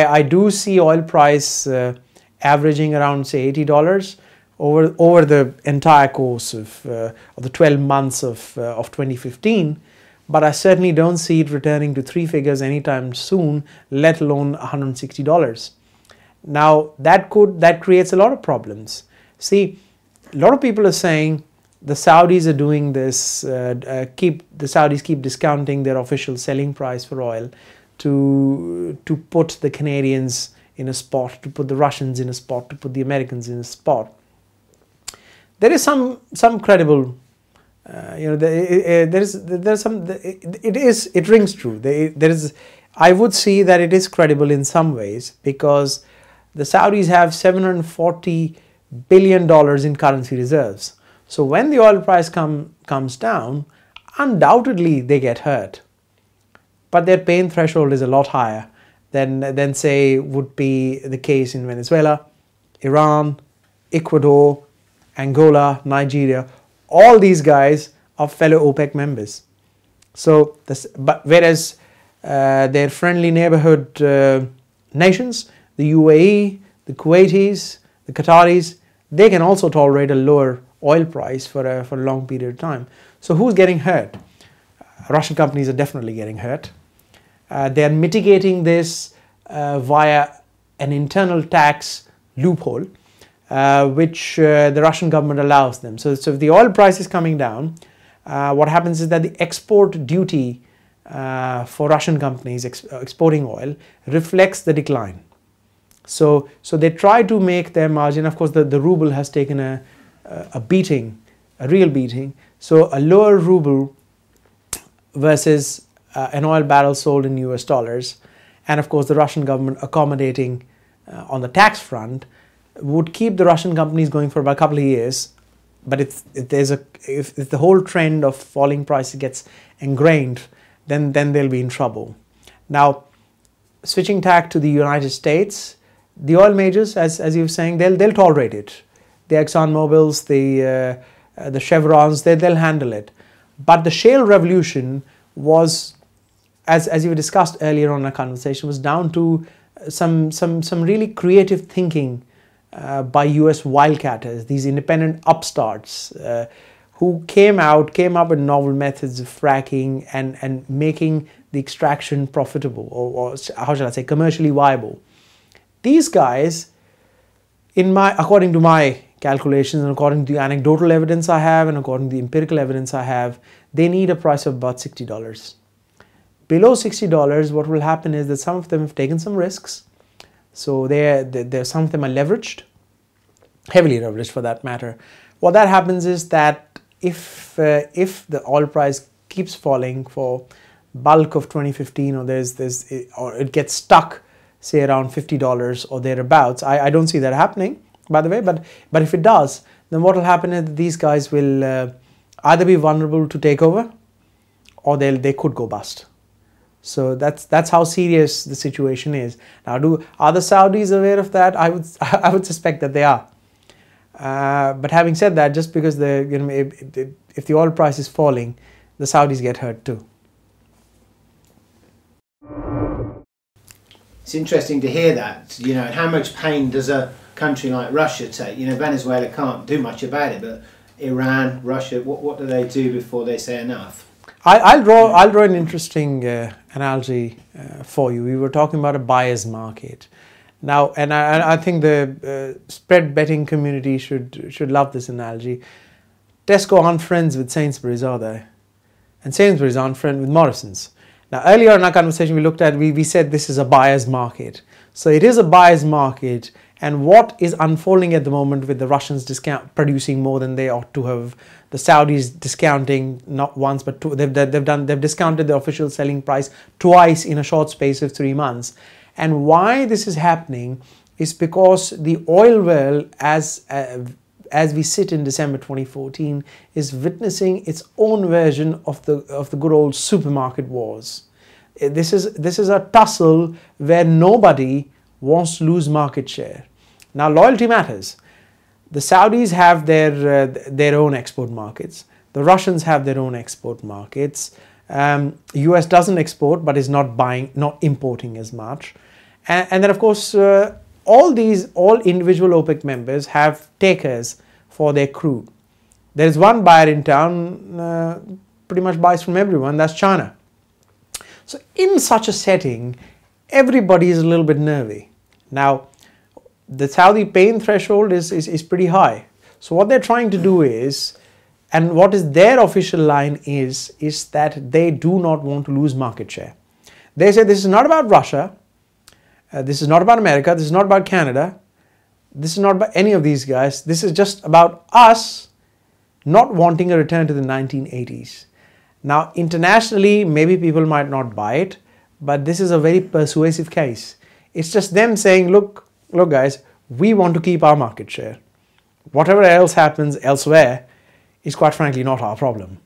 I do see oil price averaging around, say, $80 over the entire course of the 12 months of 2015, but I certainly don't see it returning to three figures anytime soon, let alone $160. Now that creates a lot of problems. See, a lot of people are saying the Saudis are doing this, the Saudis keep discounting their official selling price for oil to put the Canadians in a spot, to put the Russians in a spot, to put the Americans in a spot. There is some credible, it rings true. I would see that it is credible in some ways, because the Saudis have $740 billion in currency reserves. So when the oil price comes down, undoubtedly they get hurt. But their pain threshold is a lot higher than say would be the case in Venezuela, Iran, Ecuador, Angola, Nigeria. All these guys are fellow OPEC members. So, whereas their friendly neighborhood nations, the UAE, the Kuwaitis, the Qataris, they can also tolerate a lower oil price for a long period of time. So who's getting hurt? Russian companies are definitely getting hurt. They are mitigating this via an internal tax loophole, which the Russian government allows them. So if the oil price is coming down, what happens is that the export duty for Russian companies exporting oil reflects the decline. So they try to make their margin. Of course, the ruble has taken a beating, a real beating. So a lower ruble versus an oil barrel sold in US dollars, and of course the Russian government accommodating on the tax front, would keep the Russian companies going for about a couple of years. But if the whole trend of falling prices gets ingrained, then they'll be in trouble. Now, switching tack to the United States, the oil majors, as you were saying, they'll tolerate it. The Exxon Mobils, the Chevrons, they'll handle it. But the shale revolution was, as you discussed earlier on in our conversation, was down to some really creative thinking by US wildcatters, these independent upstarts who came up with novel methods of fracking and making the extraction profitable, or how shall I say, commercially viable. These guys, according to my calculations and according to the anecdotal evidence I have and according to the empirical evidence I have, they need a price of about $60. Below $60, what will happen is that some of them have taken some risks. So some of them are leveraged, heavily leveraged for that matter. What that happens is that if the oil price keeps falling for bulk of 2015, or it gets stuck, say around $50 or thereabouts, I don't see that happening, by the way. But if it does, then what will happen is that these guys will either be vulnerable to takeover, or they could go bust. So that's how serious the situation is. Now, are the Saudis aware of that? I would suspect that they are. But having said that, just because if the oil price is falling, the Saudis get hurt too. It's interesting to hear that, and how much pain does a country like Russia take? Venezuela can't do much about it, but Iran, Russia, what do they do before they say enough? I'll draw an interesting analogy for you. We were talking about a buyer's market. Now, and I think the spread betting community should love this analogy. Tesco aren't friends with Sainsbury's, are they? And Sainsbury's aren't friends with Morrison's. Now, earlier in our conversation, we said this is a buyer's market. So it is a buyer's market, and what is unfolding at the moment with the Russians producing more than they ought to have, the Saudis discounting not once but they've discounted the official selling price twice in a short space of 3 months. And why this is happening is because the oil well, as we sit in December 2014, is witnessing its own version of the good old supermarket wars. This is a tussle where nobody wants to lose market share. Now, loyalty matters. The Saudis have their own export markets. The Russians have their own export markets. US doesn't export, but is not importing as much. And then of course, all individual OPEC members have takers for their crude. There is one buyer in town, pretty much buys from everyone, that's China. So in such a setting, everybody is a little bit nervy. Now, the Saudi pain threshold is pretty high. So what they're trying to do is, and what is their official line is that they do not want to lose market share. They say this is not about Russia, this is not about America, this is not about Canada, this is not about any of these guys, this is just about us not wanting a return to the 1980s. Now, internationally, maybe people might not buy it, but this is a very persuasive case. It's just them saying, look guys, we want to keep our market share. Whatever else happens elsewhere is quite frankly not our problem.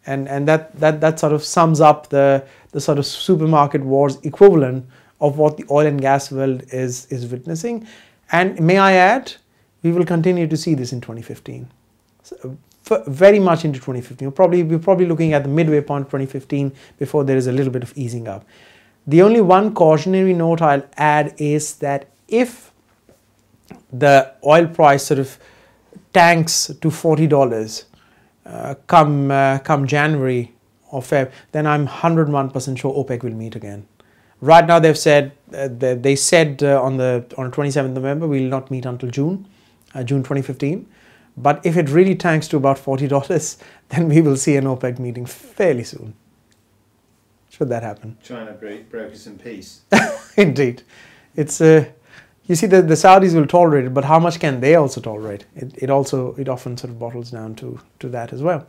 And that sort of sums up the sort of supermarket wars equivalent of what the oil and gas world is witnessing. And may I add, we will continue to see this in 2015. So, very much into 2015. We're probably looking at the midway point of 2015 before there is a little bit of easing up. The only one cautionary note I'll add is that if the oil price sort of tanks to $40 come January or Feb, then I'm 101% sure OPEC will meet again. Right now they've said on the 27th of November we will not meet until June 2015. But if it really tanks to about $40, then we will see an OPEC meeting fairly soon. Should that happen? China broker some peace. Indeed. It's you see the Saudis will tolerate it, but how much can they also tolerate? It often sort of bottles down to that as well.